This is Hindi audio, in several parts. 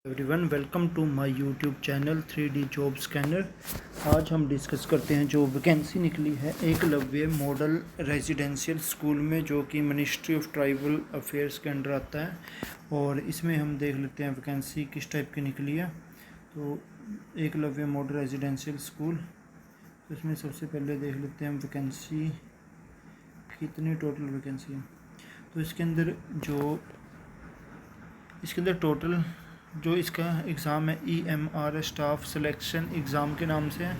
Everyone, welcome to my YouTube channel 3D job scanner. आज हम डिस्कस करते हैं जो वैकेंसी निकली है एकलव्य मॉडल रेजिडेंशियल स्कूल में, जो कि मिनिस्ट्री ऑफ ट्राइबल अफेयर्स के अंडर आता है। और इसमें हम देख लेते हैं वैकेंसी किस टाइप की निकली है। तो एकलव्य मॉडल रेजिडेंशियल स्कूल, तो इसमें सबसे पहले देख लेते हैं वैकेंसी कितनी टोटल वैकेंसी है। तो इसके अंदर टोटल जो इसका एग्ज़ाम है EMR स्टाफ सिलेक्शन एग्ज़ाम के नाम से है।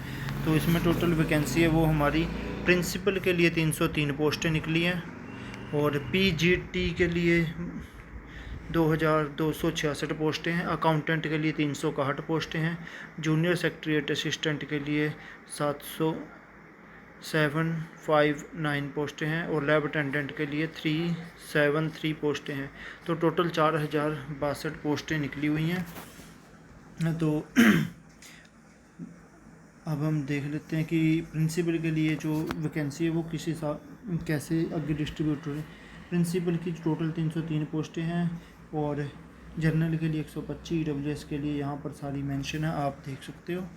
तो इसमें टोटल वैकेंसी है वो हमारी प्रिंसिपल के लिए 303 पोस्टें निकली हैं, और PGT के लिए 2266 पोस्टें हैं, अकाउंटेंट के लिए 361 पोस्टें हैं, जूनियर सेक्रेटरीट असिस्टेंट के लिए 759 पोस्टें हैं, और लैब अटेंडेंट के लिए 373 पोस्टें हैं। तो टोटल 4062 पोस्टें निकली हुई हैं। तो अब हम देख लेते हैं कि प्रिंसिपल के लिए जो वैकेंसी है वो किस हिसाब कैसे आगे डिस्ट्रीब्यूट हो रही है। प्रिंसिपल की टोटल 303 पोस्टें हैं, और जर्नल के लिए 125, EWS के लिए यहाँ पर सारी मेंशन है, आप देख सकते हो।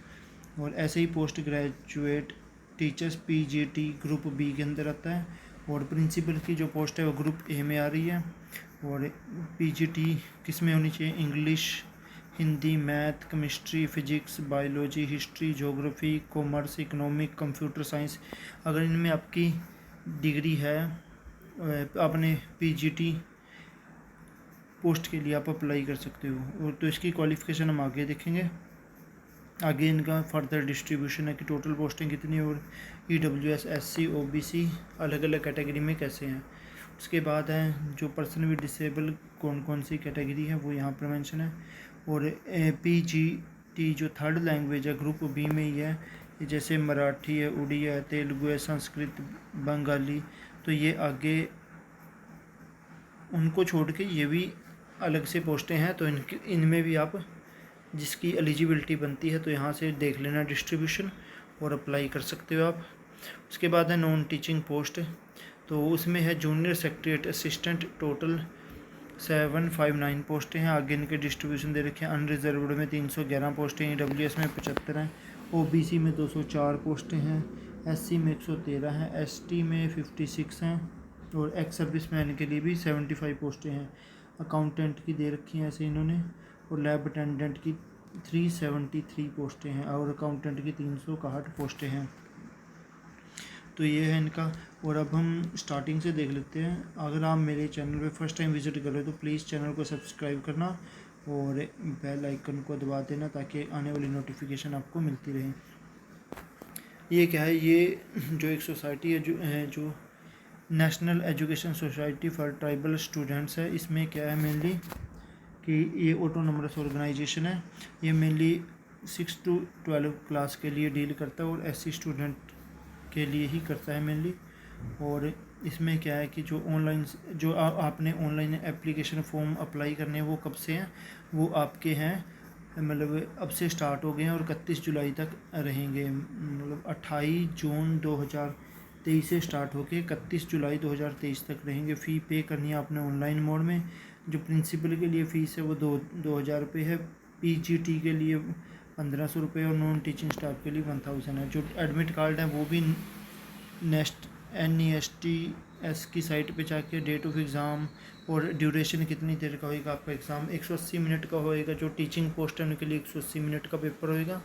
और ऐसे ही post graduate teachers PGT group B के अंदर आता है, और प्रिंसिपल की जो पोस्ट है वो ग्रुप A में आ रही है। और PGT किस में होनी चाहिए? English, Hindi, math, chemistry, physics, biology, history, geography, commerce, economic, computer science. अगर इनमें आपकी डिग्री है, आपने PGT पोस्ट के लिए आप अप्लाई कर सकते हो। और तो इसकी क्वालिफ़िकेशन हम आगे देखेंगे। आगे इनका फर्दर डिस्ट्रीब्यूशन है कि टोटल पोस्टिंग कितनी है, और EWS, SC, OBC अलग अलग कैटेगरी में कैसे हैं। उसके बाद है जो पर्सन विद डिसेबल कौन कौन सी कैटेगरी है वो यहाँ पर मेंशन है। और PGT जो थर्ड लैंग्वेज है ग्रुप B में ही है, जैसे मराठी है, उड़िया है, तेलुगु है, संस्कृत, बंगाली। तो ये आगे उनको छोड़ के ये भी अलग से पोस्टें हैं। तो इनमें भी आप जिसकी एलिजिबिलिटी बनती है तो यहाँ से देख लेना डिस्ट्रीब्यूशन, और अप्लाई कर सकते हो आप। उसके बाद है नॉन टीचिंग पोस्ट, तो उसमें है जूनियर सेक्रेटरीट असिस्टेंट, टोटल 759 पोस्टें हैं। आगे इनके डिस्ट्रीब्यूशन दे रखे हैं। अनरिजर्व्ड में 311 पोस्टें, EWS में 75 हैं, OBC में 204 पोस्टें हैं, SC में 113 हैं, ST में 56 हैं, और एक्स सर्विस मैन के लिए भी 75 पोस्टें हैं। अकाउंटेंट की दे रखी हैं ऐसे इन्होंने, और लैब अटेंडेंट की 373 पोस्टें हैं, और अकाउंटेंट की 361 पोस्टें हैं। तो ये है इनका। और अब हम स्टार्टिंग से देख लेते हैं। अगर आप मेरे चैनल पे फर्स्ट टाइम विज़िट कर रहे हो तो प्लीज़ चैनल को सब्सक्राइब करना और बेल आइकन को दबा देना, ताकि आने वाली नोटिफिकेशन आपको मिलती रहे। ये क्या है? ये जो एक सोसाइटी है जो national education society for tribal students है, इसमें क्या है मेनली कि ये ऑटोनोमस ऑर्गेनाइजेशन है। ये मेनली 6 to 12 क्लास के लिए डील करता है, और SC स्टूडेंट के लिए ही करता है मेनली। और इसमें क्या है कि जो ऑनलाइन जो आपने ऑनलाइन एप्लीकेशन फॉर्म अप्लाई करने हैं वो कब से हैं? वो आपके हैं मतलब अब से स्टार्ट हो गए हैं, और 31 जुलाई तक रहेंगे। मतलब 28 जून 2023 से स्टार्ट होके 31 जुलाई 2023 तक रहेंगे। फ़ी पे करनी है आपने ऑनलाइन मोड में। जो प्रिंसिपल के लिए फ़ीस है वो 2000 रुपये है, PGT के लिए 1500 रुपये, और नॉन टीचिंग स्टाफ के लिए 1000 है। जो एडमिट कार्ड है वो भी NESTS की साइट पे जाके डेट ऑफ एग्ज़ाम और ड्यूरेशन कितनी देर का होएगा आपका एग्ज़ाम 180 मिनट का होएगा। जो टीचिंग पोस्ट है उनके लिए 180 मिनट का पेपर होएगा,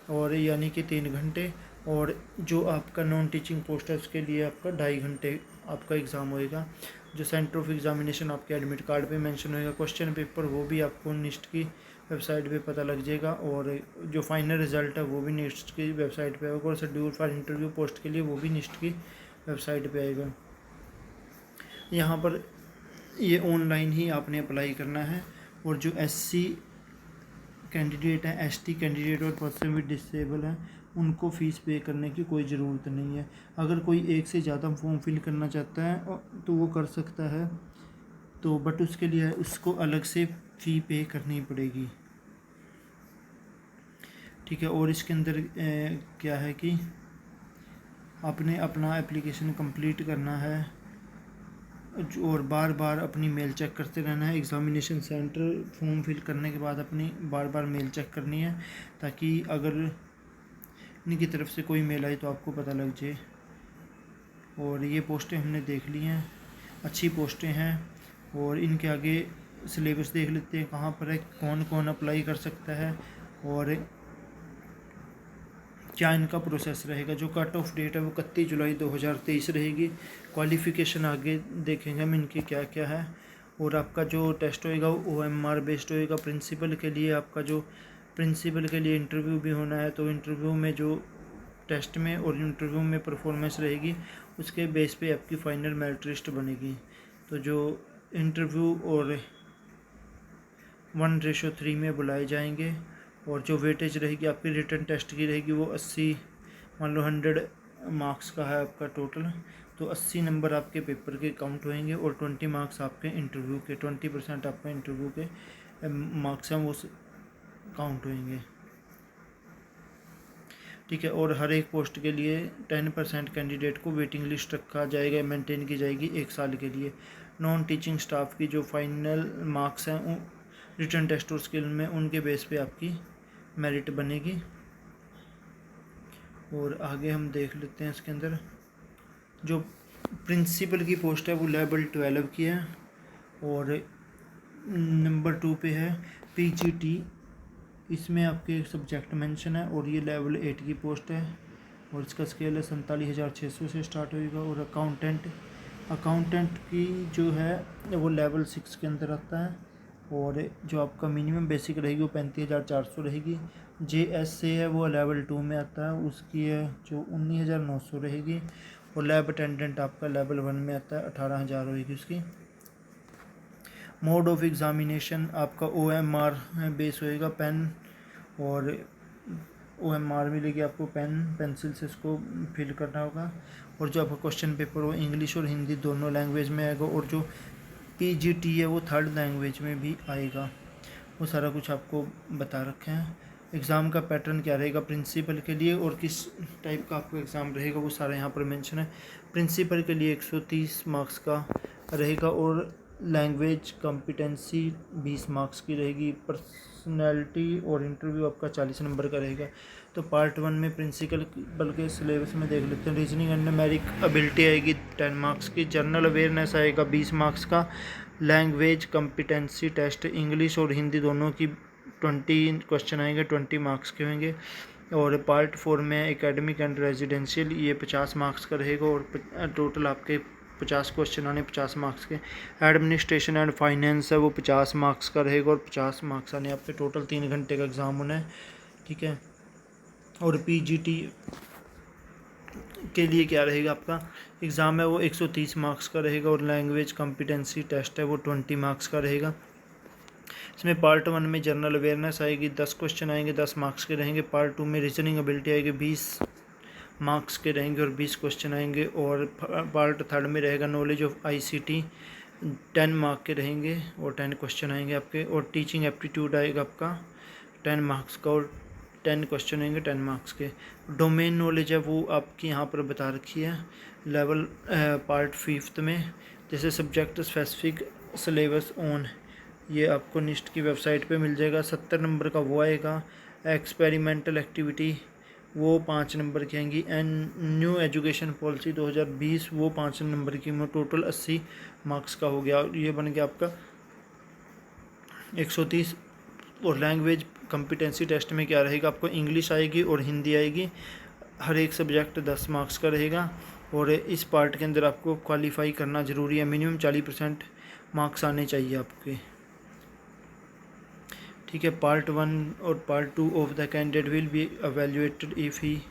और यानी कि 3 घंटे। और जो आपका नॉन टीचिंग पोस्ट है उसके लिए आपका 2.5 घंटे आपका एग्ज़ाम होएगा। जो सेंटर ऑफ एग्ज़ामिनेशन आपके एडमिट कार्ड पे मेंशन होएगा। क्वेश्चन पेपर वो भी आपको निस्ट की वेबसाइट पे पता लग जाएगा, और जो फाइनल रिज़ल्ट है वो भी निस्ट की वेबसाइट पे होगा, और शेड्यूल फॉर इंटरव्यू पोस्ट के लिए वो भी निस्ट की वेबसाइट पे आएगा। यहाँ पर ये ऑनलाइन ही आपने अप्लाई करना है। और जो SC कैंडिडेट है, ST कैंडिडेट और पर्सन विद डिसेबल है, उनको फ़ीस पे करने की कोई ज़रूरत नहीं है। अगर कोई एक से ज़्यादा फॉर्म फिल करना चाहता है तो वो कर सकता है, तो बट उसके लिए उसको अलग से फ़ी पे करनी पड़ेगी, ठीक है। और इसके अंदर क्या है कि आपने अपना एप्लीकेशन कंप्लीट करना है, और बार बार अपनी मेल चेक करते रहना है। एग्ज़ामिनेशन सेंटर फॉर्म फिल करने के बाद अपनी बार बार मेल चेक करनी है, ताकि अगर इनकी तरफ से कोई मेल आई तो आपको पता लग जाए। और ये पोस्टें हमने देख ली हैं, अच्छी पोस्टें हैं। और इनके आगे सिलेबस देख लेते हैं कहाँ पर है, कौन कौन अप्लाई कर सकता है और क्या इनका प्रोसेस रहेगा। जो कट ऑफ डेट है वो 31 जुलाई 2023 रहेगी। क्वालिफ़िकेशन आगे देखेंगे हम इनके क्या क्या है। और आपका जो टेस्ट होएगा वो OMR बेस्ड होएगा। प्रिंसिपल के लिए आपका जो प्रिंसिपल के लिए इंटरव्यू भी होना है, तो इंटरव्यू में जो टेस्ट में और इंटरव्यू में परफॉर्मेंस रहेगी उसके बेस पे आपकी फ़ाइनल मेरिट लिस्ट बनेगी। तो जो इंटरव्यू और 1:3 में बुलाए जाएंगे। और जो वेटेज रहेगी आपकी रिटन टेस्ट की रहेगी वो 80, मान लो 100 मार्क्स का है आपका टोटल, तो 80 नंबर आपके पेपर के काउंट होंगे और 20 मार्क्स आपके इंटरव्यू के, 20% आपका इंटरव्यू के मार्क्स हैं वो काउंट होंगे। ठीक है। और हर एक पोस्ट के लिए 10% कैंडिडेट को वेटिंग लिस्ट रखा जाएगा, मेंटेन की जाएगी 1 साल के लिए। नॉन टीचिंग स्टाफ की जो फाइनल मार्क्स हैं रिटन टेस्ट और स्किल में, उनके बेस पे आपकी मेरिट बनेगी। और आगे हम देख लेते हैं इसके अंदर जो प्रिंसिपल की पोस्ट है वो लेवल 12 की है। और नंबर 2 पे है PGT, इसमें आपके सब्जेक्ट मेंशन है और ये लेवल 8 की पोस्ट है। और इसका स्केल है 47,600 से स्टार्ट होएगा। और अकाउंटेंट की जो है वो लेवल 6 के अंदर आता है। और जो आपका मिनिमम बेसिक रहेगी वो 35,400 रहेगी। JSA है वो लेवल 2 में आता है, उसकी है जो 19,900 रहेगी। और लैब अटेंडेंट आपका लेवल 1 में आता है, 18,000 होगी उसकी। मोड ऑफ एग्ज़ामिनेशन आपका OMR बेस होएगा, पेन और OMR मिलेगी आपको, पेंसिल से इसको फिल करना होगा। और जो आपका क्वेश्चन पेपर वो इंग्लिश और हिंदी दोनों लैंग्वेज में आएगा। और जो PGT है वो 3rd लैंग्वेज में भी आएगा। वो सारा कुछ आपको बता रखे हैं। एग्ज़ाम का पैटर्न क्या रहेगा प्रिंसिपल के लिए और किस टाइप का आपको एग्ज़ाम रहेगा वो सारा यहाँ पर मेंशन है। प्रिंसिपल के लिए 130 मार्क्स का रहेगा और लैंग्वेज कॉम्पिटेंसी 20 मार्क्स की रहेगी। पर्सनैलिटी और इंटरव्यू आपका 40 नंबर का रहेगा। तो पार्ट 1 में प्रिंसिपल के सिलेबस में देख लेते हैं। रीजनिंग एंड न्यूमेरिक एबिलिटी आएगी 10 मार्क्स की। जनरल अवेयरनेस आएगा 20 मार्क्स का। लैंग्वेज कॉम्पिटेंसी टेस्ट इंग्लिश और हिंदी दोनों की 20 क्वेश्चन आएंगे, 20 मार्क्स के होंगे। और पार्ट 4 में एकेडमिक एंड रेजिडेंशियल, ये 50 मार्क्स का रहेगा। और टोटल आपके 50 क्वेश्चन आने 50 मार्क्स के। एडमिनिस्ट्रेशन एंड फाइनेंस है वो 50 मार्क्स का रहेगा और 50 मार्क्स आने आपके। टोटल 3 घंटे का एग्ज़ाम होना है। ठीक है। और PGT के लिए क्या रहेगा आपका एग्ज़ाम है वो 130 मार्क्स का रहेगा। और लैंग्वेज कॉम्पिटेंसी टेस्ट है वो 20 मार्क्स का रहेगा। इसमें पार्ट 1 में जनरल अवेयरनेस आएगी, 10 क्वेश्चन आएंगे, 10 मार्क्स के रहेंगे। पार्ट 2 में रीजनिंग एबिलिटी आएगी, 20 मार्क्स के रहेंगे और 20 क्वेश्चन आएंगे। और पार्ट 3 में रहेगा नॉलेज ऑफ ICT, 10 मार्क के रहेंगे और 10 क्वेश्चन आएंगे आपके। और टीचिंग एप्टीट्यूड आएगा आपका 10 मार्क्स का और 10 क्वेश्चन आएंगे 10 मार्क्स के। डोमेन नॉलेज है वो आपकी यहाँ पर बता रखी है लेवल पार्ट 5 में। जैसे सब्जेक्ट स्पेसिफिक सिलेबस ऑन, ये आपको निस्ट की वेबसाइट पे मिल जाएगा। 70 नंबर का वो आएगा। एक्सपेरिमेंटल एक्टिविटी वो 5 नंबर की आएंगी। एंड न्यू एजुकेशन पॉलिसी 2020 वो 5 नंबर की। टोटल 80 मार्क्स का हो गया। ये बन गया आपका 130। और लैंग्वेज कॉम्पिटेंसी टेस्ट में क्या रहेगा आपको, इंग्लिश आएगी और हिंदी आएगी। हर एक सब्जेक्ट 10 मार्क्स का रहेगा। और इस पार्ट के अंदर आपको क्वालिफाई करना ज़रूरी है, मिनिमम 40% मार्क्स आने चाहिए आपके। ठीक है। पार्ट 1 और part 2 of the candidate will be evaluated if he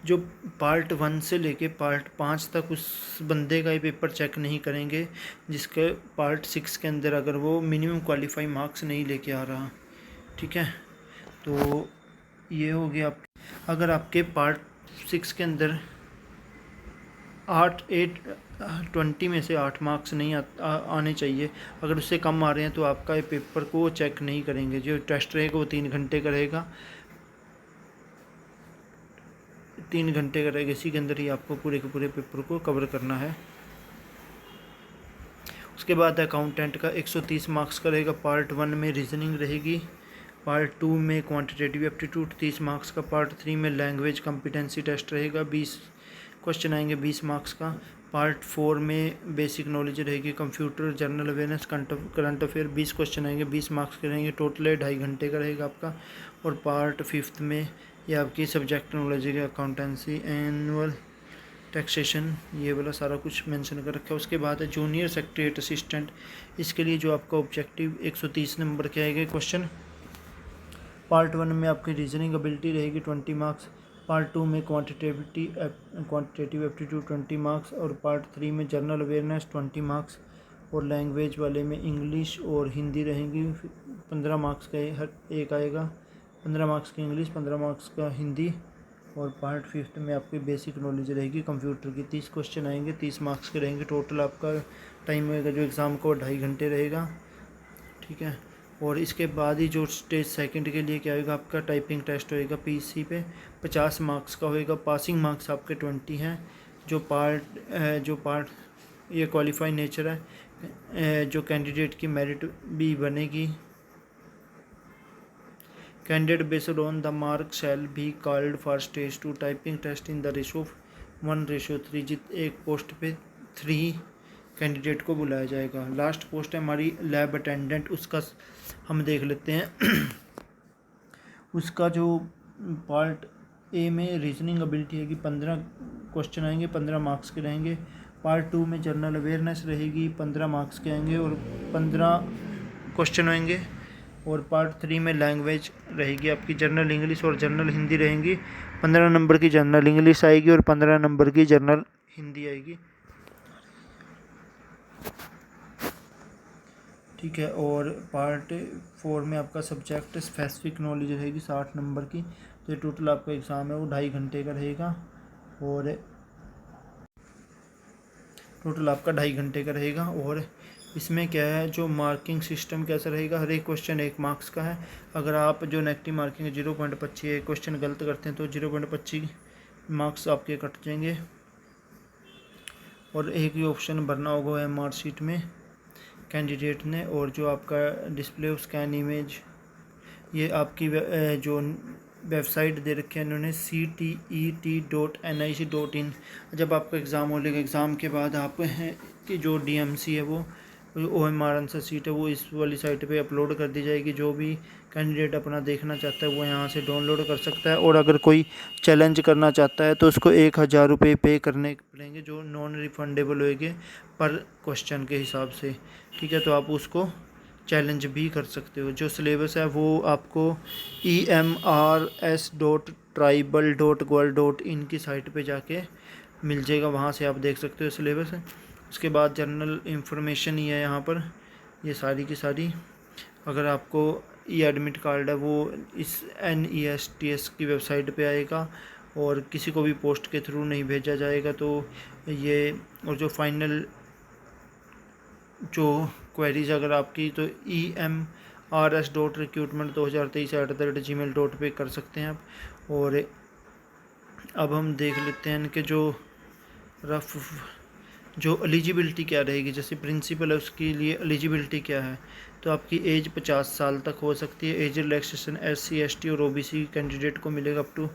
जो पार्ट 1 से लेके पार्ट 5 तक उस बंदे का ही पेपर चेक नहीं करेंगे जिसके पार्ट 6 के अंदर अगर वो मिनिमम क्वालिफाई मार्क्स नहीं लेके आ रहा। ठीक है। तो ये हो गया आप, अगर आपके पार्ट 6 के अंदर 20 में से 8 मार्क्स नहीं आने चाहिए, अगर उससे कम आ रहे हैं तो आपका ये पेपर को चेक नहीं करेंगे। जो टेस्ट रहेगा वो 3 घंटे का रहेगा। 3 घंटे का रहेगा, इसी के अंदर ही आपको पूरे के पूरे पेपर को कवर करना है। उसके बाद अकाउंटेंट का 130 मार्क्स का रहेगा। पार्ट 1 में रीजनिंग रहेगी, पार्ट 2 में क्वांटिटेटिव एप्टीट्यूड 30 मार्क्स का, पार्ट 3 में लैंग्वेज कॉम्पिटेंसी टेस्ट रहेगा, 20 क्वेश्चन आएंगे 20 मार्क्स का। पार्ट 4 में बेसिक नॉलेज रहेगी, computer, general awareness, current affair 20 question आएंगे 20 मार्क्स के रहेंगे, टोटल 2.5 घंटे का रहेगा आपका। और पार्ट 5 में ये आपकी सब्जेक्ट नॉलेज है, अकाउंटेंसी, एनुअल टैक्सेशन, ये वाला सारा कुछ मेंशन कर रखा है। उसके बाद है जूनियर सेक्रेटरीट असिस्टेंट, इसके लिए जो आपका ऑब्जेक्टिव 130 नंबर के आएंगे क्वेश्चन। पार्ट 1 में आपकी रीजनिंग एबिलिटी रहेगी 20 मार्क्स, पार्ट 2 में क्वांटिटेटिव एप्टीट्यूड 20 मार्क्स, और पार्ट 3 में जनरल अवेयरनेस 20 मार्क्स, और लैंग्वेज वाले में इंग्लिश और हिंदी रहेंगी। 15 मार्क्स का हर एक आएगा, 15 मार्क्स की इंग्लिश, 15 मार्क्स का हिंदी। और पार्ट 5 में आपकी बेसिक नॉलेज रहेगी कंप्यूटर की, 30 क्वेश्चन आएंगे 30 मार्क्स के रहेंगे। टोटल आपका टाइम रहेगा जो एग्ज़ाम का 2.5 घंटे रहेगा, ठीक है। और इसके बाद ही जो स्टेज सेकंड के लिए क्या होगा, आपका टाइपिंग टेस्ट होएगा पीसी पे, 50 मार्क्स का होएगा। पासिंग मार्क्स आपके 20 हैं। जो पार्ट ये क्वालिफाई नेचर है, जो कैंडिडेट की मेरिट भी बनेगी। Candidate based on the mark shall be called for stage 2 typing test in the ratio of 1:3, जित एक पोस्ट पे 3 कैंडिडेट को बुलाया जाएगा। लास्ट पोस्ट है हमारी लैब अटेंडेंट, उसका हम देख लेते हैं। उसका जो पार्ट ए में रीजनिंग एबिलिटी है कि 15 क्वेश्चन आएंगे 15 मार्क्स के रहेंगे। पार्ट 2 में जनरल अवेयरनेस रहेगी 15 मार्क्स के आएंगे और 15 क्वेश्चन आएंगे। और पार्ट 3 में लैंग्वेज रहेगी आपकी, जनरल इंग्लिश और जनरल हिंदी रहेंगी। 15 नंबर की जनरल इंग्लिश आएगी और 15 नंबर की जनरल हिंदी आएगी, ठीक है। और पार्ट 4 में आपका सब्जेक्ट स्पेसिफिक नॉलेज रहेगी 60 नंबर की। तो ये टोटल आपका एग्ज़ाम है वो 2.5 घंटे का रहेगा, और टोटल आपका 2.5 घंटे का रहेगा। और इसमें क्या है, जो मार्किंग सिस्टम कैसा रहेगा, हर एक क्वेश्चन 1 मार्क्स का है। अगर आप जो नेगेटिव मार्किंग है 0.25 एक क्वेश्चन गलत करते हैं तो 0.25 मार्क्स आपके कट जाएंगे। और एक ही ऑप्शन भरना होगा एमआर शीट में कैंडिडेट ने। और जो आपका डिस्प्ले स्कैन इमेज, ये आपकी जो वेबसाइट दे रखी है इन्होंने ctet.nic.in। जब आपका एग्ज़ाम हो लेगा, एग्ज़ाम के बाद आप हैं कि जो DMC है वो OMR आंसर सीट है वो इस वाली साइट पे अपलोड कर दी जाएगी। जो भी कैंडिडेट अपना देखना चाहता है वो यहाँ से डाउनलोड कर सकता है। और अगर कोई चैलेंज करना चाहता है तो उसको 1000 रुपये पे करने पड़ेंगे, जो नॉन रिफंडेबल होएंगे पर क्वेश्चन के हिसाब से, ठीक है। तो आप उसको चैलेंज भी कर सकते हो। जो सिलेबस है वो आपको emrs.tribal.gov.in की साइट पे जाके मिल जाएगा, वहाँ से आप देख सकते हो सिलेबस। उसके बाद जनरल इंफॉर्मेशन ही है यहाँ पर, ये सारी की सारी। अगर आपको एडमिट कार्ड है वो इस NESTS की वेबसाइट पे आएगा, और किसी को भी पोस्ट के थ्रू नहीं भेजा जाएगा। तो ये, और जो फाइनल जो क्वेरीज अगर आपकी, तो emrs.recruitment2023@gmail.पे कर सकते हैं आप। और अब हम देख लेते हैं कि जो एलिजिबिलिटी क्या रहेगी। जैसे प्रिंसिपल है उसके लिए एलिजिबिलिटी क्या है, तो आपकी एज 50 साल तक हो सकती है। एज रिलैक्सेशन SC ST और OBC कैंडिडेट को मिलेगा अप टू।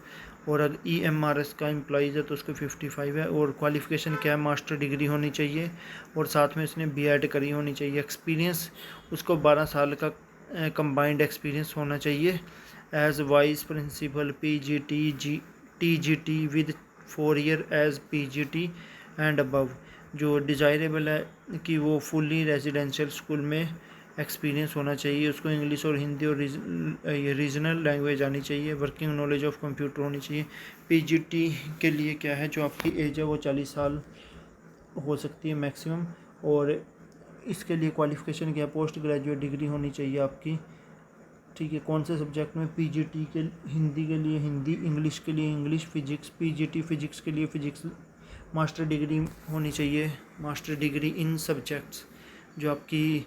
और अगर EMRS का एम्प्लॉइज़ है तो उसको 55 है। और क्वालिफ़िकेशन क्या है, मास्टर डिग्री होनी चाहिए और साथ में उसने BEd करी होनी चाहिए। एक्सपीरियंस उसको 12 साल का कंबाइंड एक्सपीरियंस होना चाहिए as vice principal TGT with 4 year as PGT and above. जो डिज़ायरेबल है कि वो फुली रेजिडेंशियल स्कूल में एक्सपीरियंस होना चाहिए, उसको इंग्लिश और हिंदी और रीजनल लैंग्वेज आनी चाहिए, वर्किंग नॉलेज ऑफ कंप्यूटर होनी चाहिए। PGT के लिए क्या है, जो आपकी एज है वो 40 साल हो सकती है मैक्सिमम। और इसके लिए क्वालिफ़िकेशन क्या है, पोस्ट ग्रेजुएट डिग्री होनी चाहिए आपकी, ठीक है। कौन से सब्जेक्ट में, PGT के हिंदी के लिए हिंदी, इंग्लिश के लिए इंग्लिश, फिजिक्स PGT फिजिक्स के लिए फिजिक्स। मास्टर डिग्री होनी चाहिए, मास्टर डिग्री इन सब्जेक्ट्स। जो आपकी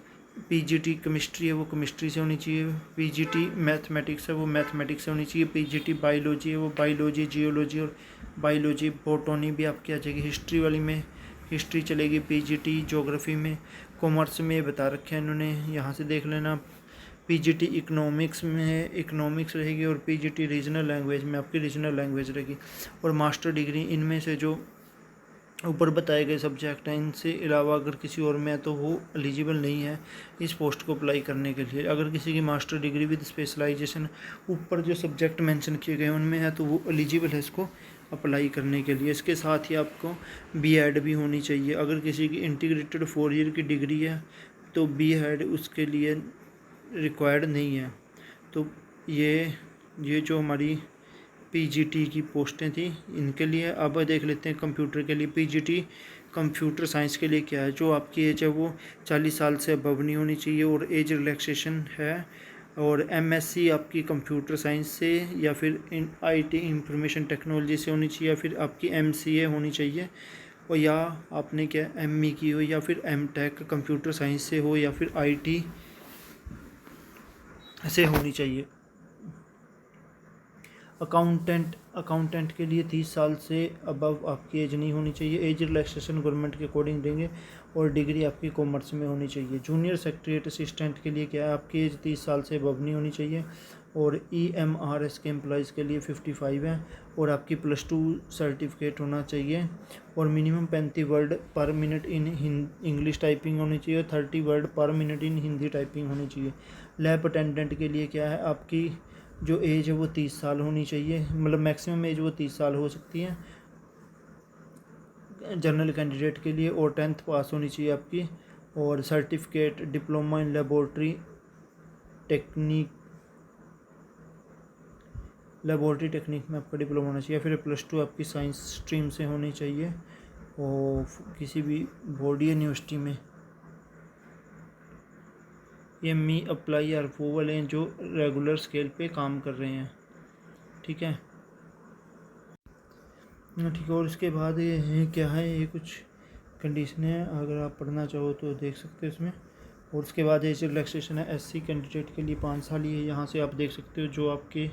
पीजीटी केमिस्ट्री है वो केमिस्ट्री से होनी चाहिए, पीजीटी मैथमेटिक्स है वो मैथमेटिक्स से होनी चाहिए, पीजीटी बायोलॉजी है वो बायोलॉजी, जियोलॉजी और बायोलॉजी, बोटनी भी आपकी आ जाएगी, हिस्ट्री वाली में हिस्ट्री चलेगी, पीजीटी ज्योग्राफी में, कॉमर्स में बता रखे हैं इन्होंने, यहाँ से देख लेना। पीजीटी इकोनॉमिक्स में है, इकोनॉमिक्स रहेगी, और पीजीटी रीजनल लैंग्वेज में आपकी रीजनल लैंग्वेज रहेगी। और मास्टर डिग्री इनमें से जो ऊपर बताए गए सब्जेक्ट हैं इनसे अलावा अगर किसी और में है तो वो एलिजिबल नहीं है इस पोस्ट को अप्लाई करने के लिए। अगर किसी की मास्टर डिग्री विद स्पेशलाइजेशन ऊपर जो सब्जेक्ट मेंशन किए गए उनमें है तो वो एलिजिबल है इसको अप्लाई करने के लिए। इसके साथ ही आपको बीएड भी होनी चाहिए। अगर किसी की इंटीग्रेटेड 4 ईयर की डिग्री है तो बीएड उसके लिए रिक्वायर्ड नहीं है। तो ये जो हमारी पीजीटी की पोस्टें थी इनके लिए। अब देख लेते हैं कंप्यूटर के लिए। पीजीटी कंप्यूटर साइंस के लिए क्या है, जो आपकी एज है वो 40 साल से अबव नहीं होनी चाहिए और एज रिलैक्सेशन है। और एमएससी आपकी कंप्यूटर साइंस से या फिर आईटी इंफॉर्मेशन टेक्नोलॉजी से होनी चाहिए, या फिर आपकी एमसीए होनी चाहिए, और या आपने क्या एमई की हो, या फिर एमटेक कंप्यूटर साइंस से हो, या फिर आईटी से होनी चाहिए। अकाउंटेंट के लिए 30 साल से अबव आपकी एज नहीं होनी चाहिए। एज रिलैक्सेशन गवर्नमेंट के अकॉर्डिंग देंगे, और डिग्री आपकी कॉमर्स में होनी चाहिए। जूनियर सेक्रेटरीट असिस्टेंट के लिए क्या है, आपकी एज 30 साल से अबव नहीं होनी चाहिए। और ईएमआरएस के एम्प्लॉयज़ के लिए 55 है, और आपकी +2 सर्टिफिकेट होना चाहिए, और मिनिमम 35 वर्ड पर मिनट इन इंग्लिश टाइपिंग होनी चाहिए, और 30 वर्ड पर मिनट इन हिंदी टाइपिंग होनी चाहिए। लैब अटेंडेंट के लिए क्या है, आपकी जो एज है वो 30 साल होनी चाहिए, मतलब मैक्सिमम एज वो 30 साल हो सकती है जनरल कैंडिडेट के लिए, और 10th पास होनी चाहिए आपकी, और certificate diploma in laboratory technique में आपका डिप्लोमा होना चाहिए, फिर +2 आपकी साइंस स्ट्रीम से होनी चाहिए, और किसी भी बोर्ड यूनिवर्सिटी में। ये मी अप्लाई आर वो वाले हैं जो रेगुलर स्केल पे काम कर रहे हैं, ठीक है। ठीक है, और इसके बाद ये है क्या है, ये कुछ कंडीशन है, अगर आप पढ़ना चाहो तो देख सकते हो इसमें। और उसके बाद एज रिलैक्सेशन है एससी कैंडिडेट के लिए 5 साल ही है, यहाँ से आप देख सकते हो जो आपके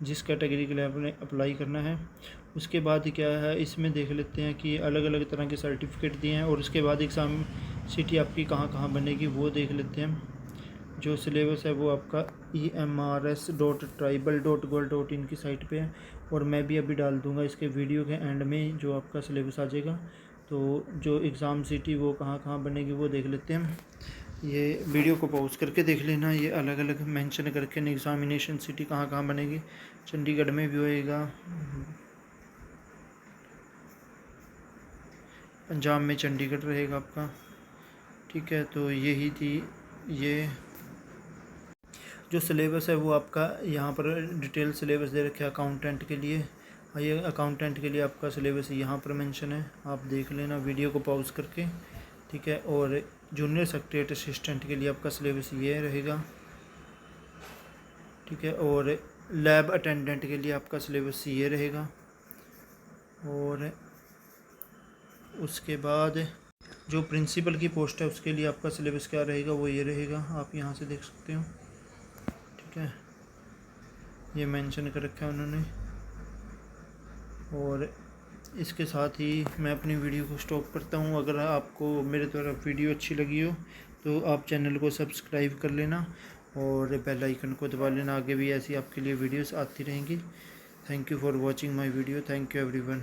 जिस कैटेगरी के लिए आपने अप्लाई करना है। उसके बाद क्या है, इसमें देख लेते हैं कि अलग अलग तरह के सर्टिफिकेट दिए हैं, और उसके बाद एग्ज़ाम सिटी आपकी कहाँ कहाँ बनेगी वो देख लेते हैं। जो सिलेबस है वो आपका emrs.tribal.gov.in की साइट पे है, और मैं भी अभी डाल दूंगा इसके वीडियो के एंड में जो आपका सिलेबस आ जाएगा। तो जो एग्ज़ाम सिटी वो कहाँ कहाँ बनेगी वो देख लेते हैं। ये वीडियो को पॉज करके देख लेना, ये अलग अलग मेंशन करके एग्ज़ामिनेशन सिटी कहाँ कहाँ बनेगी। चंडीगढ़ में भी होएगा, पंजाब में चंडीगढ़ रहेगा आपका, ठीक है। तो यही थी ये जो सिलेबस है वो आपका यहाँ पर डिटेल सिलेबस दे रखे अकाउंटेंट के लिए। ये अकाउंटेंट के लिए आपका सिलेबस यहाँ पर मेंशन है, आप देख लेना वीडियो को पॉज करके, ठीक है। और जूनियर सेक्रेटरीट असिस्टेंट के लिए आपका सिलेबस ये रहेगा, ठीक है। और लैब अटेंडेंट के लिए आपका सिलेबस ये रहेगा। और उसके बाद जो प्रिंसिपल की पोस्ट है उसके लिए आपका सिलेबस क्या रहेगा वो ये रहेगा, आप यहाँ से देख सकते हो, ठीक है। ये मेंशन कर रखा है उन्होंने। और इसके साथ ही मैं अपनी वीडियो को स्टॉप करता हूँ। अगर आपको मेरे द्वारा वीडियो अच्छी लगी हो तो आप चैनल को सब्सक्राइब कर लेना और बेल आइकन को दबा लेना, आगे भी ऐसी आपके लिए वीडियोस आती रहेंगी। Thank you for watching my video, thank you everyone.